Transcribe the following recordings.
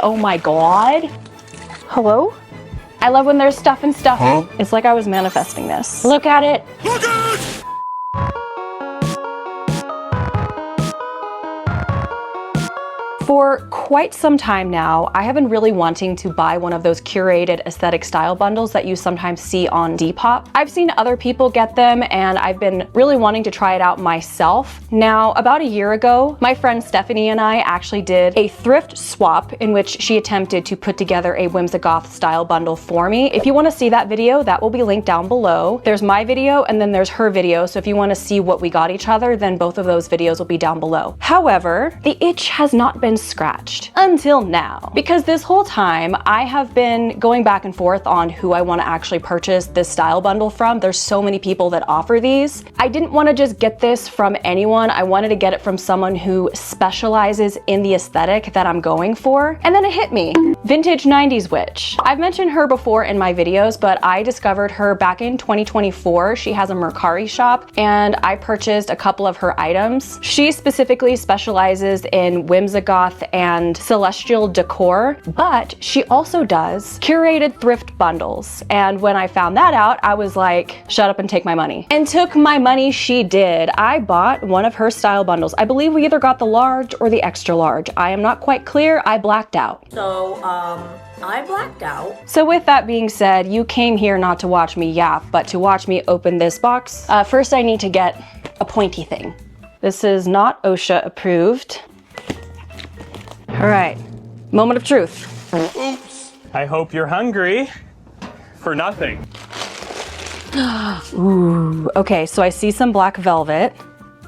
Oh my God. Hello? I love when there's stuff and stuff. Huh? It's like I was manifesting this. Look at it. Look at it! For quite some time now, I have been really wanting to buy one of those curated aesthetic style bundles that you sometimes see on Depop. I've seen other people get them and I've been really wanting to try it out myself. Now, about a year ago, my friend Stephanie and I actually did a thrift swap in which she attempted to put together a Whimsigoth style bundle for me. If you want to see that video, that will be linked down below. There's my video and then there's her video, so if you want to see what we got each other, then both of those videos will be down below. However, the itch has not been scratched until now, because this whole time I have been going back and forth on who I want to actually purchase this style bundle from. There's so many people that offer these. I didn't want to just get this from anyone. I wanted to get it from someone who specializes in the aesthetic that I'm going for. And then it hit me. Vintage 90s Witch. I've mentioned her before in my videos, but I discovered her back in 2024. She has a Mercari shop and I purchased a couple of her items. She specifically specializes in Whimsigoth and celestial decor, but she also does curated thrift bundles. And when I found that out, I was like, shut up and take my money. And took my money she did. I bought one of her style bundles. I believe we either got the large or the extra large. I am not quite clear. I blacked out. So, I blacked out. So with that being said, you came here not to watch me yap, but to watch me open this box. First, I need to get a pointy thing. This is not OSHA approved. All right, moment of truth. Oops. I hope you're hungry for nothing. Ooh, okay, so I see some black velvet.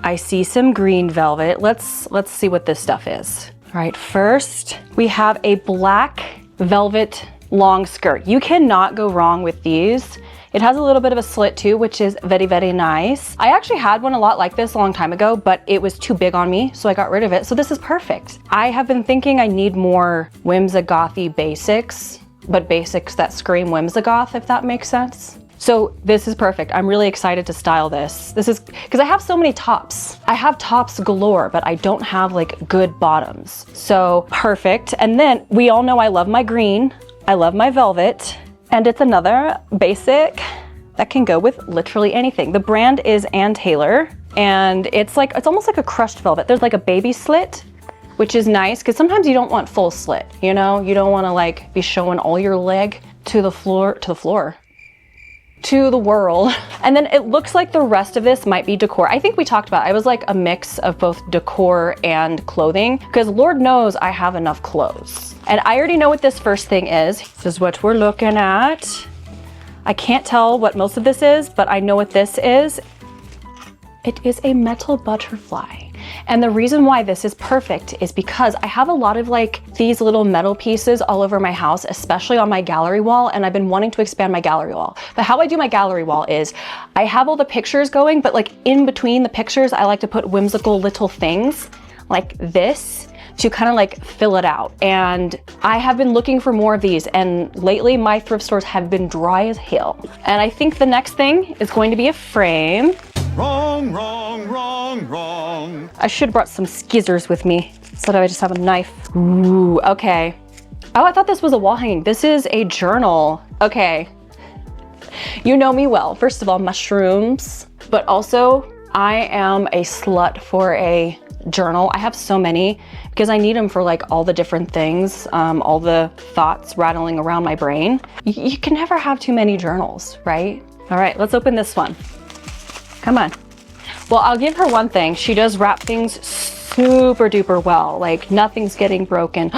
I see some green velvet. Let's see what this stuff is. All right, first we have a black velvet long skirt. You cannot go wrong with these. It has a little bit of a slit too, which is very, very nice. I actually had one a lot like this a long time ago, but it was too big on me, so I got rid of it. So this is perfect. I have been thinking I need more Whimsigothy basics, but basics that scream Whimsigoth, if that makes sense. So this is perfect. I'm really excited to style this. This is because I have so many tops. I have tops galore, but I don't have like good bottoms. So perfect. And then we all know I love my green. I love my velvet. And it's another basic that can go with literally anything. The brand is Ann Taylor, and it's almost like a crushed velvet. There's like a baby slit, which is nice because sometimes you don't want full slit, you know? You don't want to like be showing all your leg to the world. And then it looks like the rest of this might be decor. I think we talked about it. I was like a mix of both decor and clothing because Lord knows I have enough clothes. And I already know what this first thing is. This is what we're looking at. I can't tell what most of this is, but I know what this is. It is a metal butterfly. And the reason why this is perfect is because I have a lot of like these little metal pieces all over my house, especially on my gallery wall, and I've been wanting to expand my gallery wall. But how I do my gallery wall is I have all the pictures going, but like in between the pictures, I like to put whimsical little things like this to kind of like fill it out. And I have been looking for more of these, and lately my thrift stores have been dry as hell. And I think the next thing is going to be a frame. Wrong, wrong, wrong, wrong. I should have brought some skizzers with me so that I just have a knife. Ooh, okay. Oh, I thought this was a wall hanging. This is a journal. Okay. You know me well. First of all, mushrooms, but also I am a slut for a journal. I have so many because I need them for like all the different things, all the thoughts rattling around my brain. You can never have too many journals, right? All right, let's open this one. Come on. Well, I'll give her one thing. She does wrap things super duper well. Like nothing's getting broken.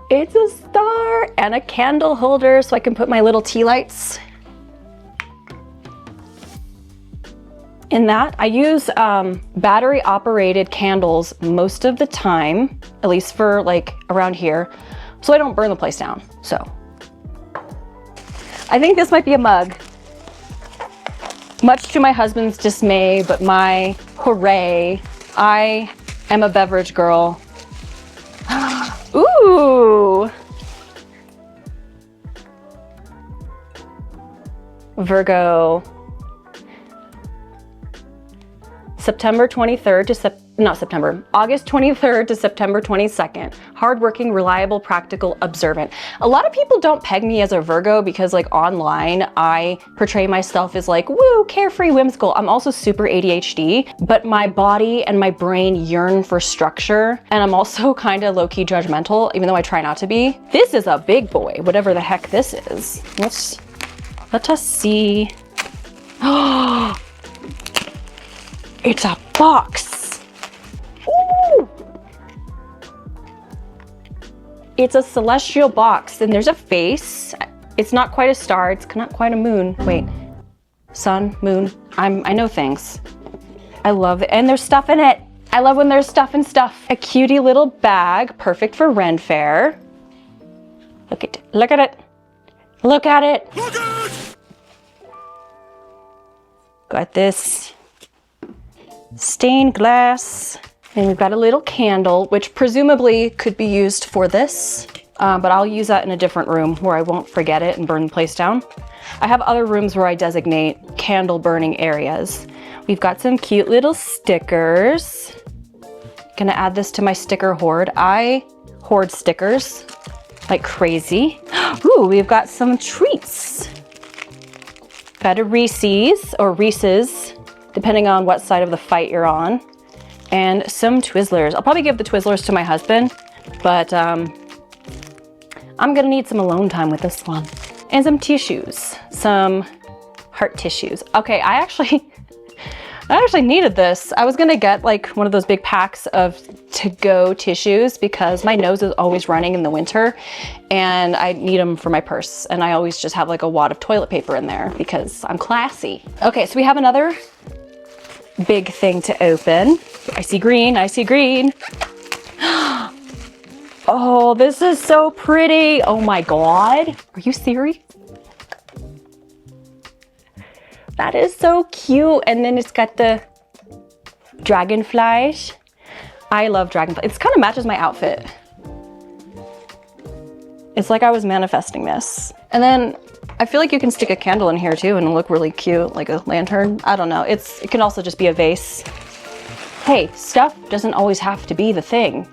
It's a star and a candle holder so I can put my little tea lights in that. I use battery operated candles most of the time, at least for like around here, so I don't burn the place down. So I think this might be a mug. Much to my husband's dismay, but my hooray, I am a beverage girl. Ooh! Virgo. September 23rd to August 23rd to September 22nd. Hardworking, reliable, practical, observant. A lot of people don't peg me as a Virgo because like online, I portray myself as like, woo, carefree, whimsical. I'm also super ADHD, but my body and my brain yearn for structure. And I'm also kind of low-key judgmental, even though I try not to be. This is a big boy, whatever the heck this is. Let us see. Oh, it's a box. Ooh. It's a celestial box and there's a face. It's not quite a star, it's not quite a moon. Wait, sun, moon, I know things. I love it, and there's stuff in it. I love when there's stuff and stuff. A cutie little bag, perfect for Ren Fair. Look at it, look at it. Look at it. Look at it! Got this stained glass, and we've got a little candle, which presumably could be used for this, but I'll use that in a different room where I won't forget it and burn the place down. I have other rooms where I designate candle burning areas. We've got some cute little stickers. Gonna add this to my sticker hoard. I hoard stickers like crazy. Ooh, we've got some treats. Got a Reese's or Reese's, depending on what side of the fight you're on, and some Twizzlers. I'll probably give the Twizzlers to my husband, but I'm gonna need some alone time with this one. And some tissues, some heart tissues. Okay, I actually needed this. I was gonna get like one of those big packs of to-go tissues because my nose is always running in the winter and I need them for my purse. And I always just have like a wad of toilet paper in there because I'm classy. Okay, so we have another big thing to open. I see green, I see green. Oh, this is so pretty. Oh my God. Are you serious? That is so cute. And then it's got the dragonflies. I love dragonfly. It kind of matches my outfit. It's like I was manifesting this. And then I feel like you can stick a candle in here too and it'll look really cute, like a lantern. I don't know. It can also just be a vase. Hey, stuff doesn't always have to be the thing.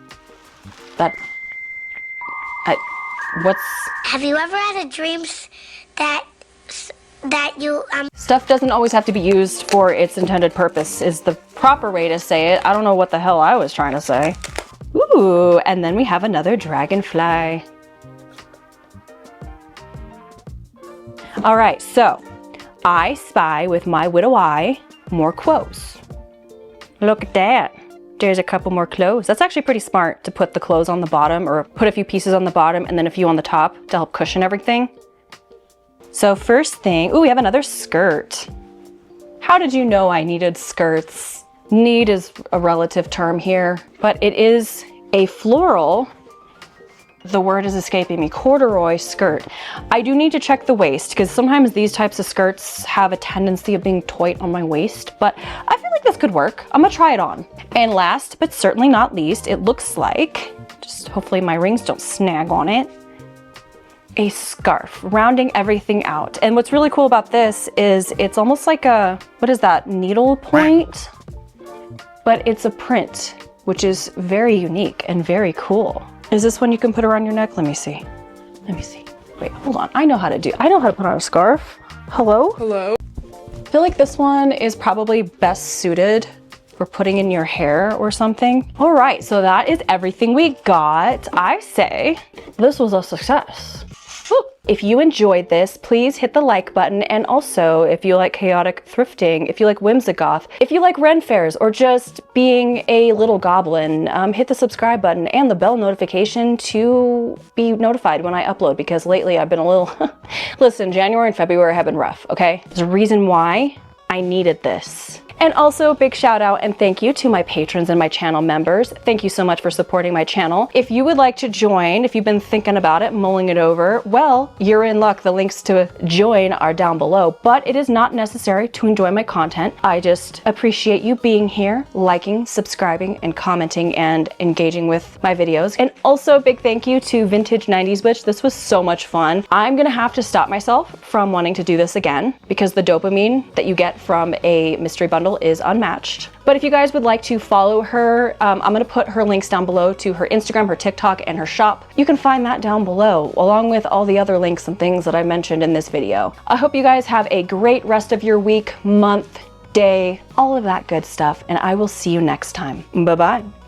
Have you ever had a dream that you Stuff doesn't always have to be used for its intended purpose is the proper way to say it. I don't know what the hell I was trying to say. Ooh, and then we have another dragonfly. All right, so I spy with my widow eye more quotes. Look at that. There's a couple more clothes. That's actually pretty smart to put the clothes on the bottom or put a few pieces on the bottom and then a few on the top to help cushion everything. So first thing, ooh, we have another skirt. How did you know I needed skirts? Need is a relative term here, but it is a floral, the word is escaping me, corduroy skirt. I do need to check the waist because sometimes these types of skirts have a tendency of being tight on my waist, but I feel like this could work. I'm gonna try it on. And last, but certainly not least, it looks like, just hopefully my rings don't snag on it, a scarf, rounding everything out. And what's really cool about this is it's almost like a, what is that, needle point? But it's a print, which is very unique and very cool. Is this one you can put around your neck? Let me see. Let me see. Wait, hold on. I know how to put on a scarf. Hello? Hello. I feel like this one is probably best suited for putting in your hair or something. All right, so that is everything we got. I say this was a success. Woo. If you enjoyed this, please hit the like button. And also, if you like chaotic thrifting, if you like Whimsigoth, if you like Ren Fairs, or just being a little goblin, hit the subscribe button and the bell notification to be notified when I upload, because lately I've been a little, listen, January and February have been rough, okay? There's a reason why I needed this. And also big shout out and thank you to my patrons and my channel members. Thank you so much for supporting my channel. If you would like to join, if you've been thinking about it, mulling it over, well, you're in luck. The links to join are down below, but it is not necessary to enjoy my content. I just appreciate you being here, liking, subscribing, and commenting and engaging with my videos. And also big thank you to Vintage 90s Witch. This was so much fun. I'm gonna have to stop myself from wanting to do this again because the dopamine that you get from a mystery bundle is unmatched. But if you guys would like to follow her, I'm gonna put her links down below to her Instagram, her TikTok, and her shop. You can find that down below, along with all the other links and things that I mentioned in this video. I hope you guys have a great rest of your week, month, day, all of that good stuff, and I will see you next time. Bye-bye.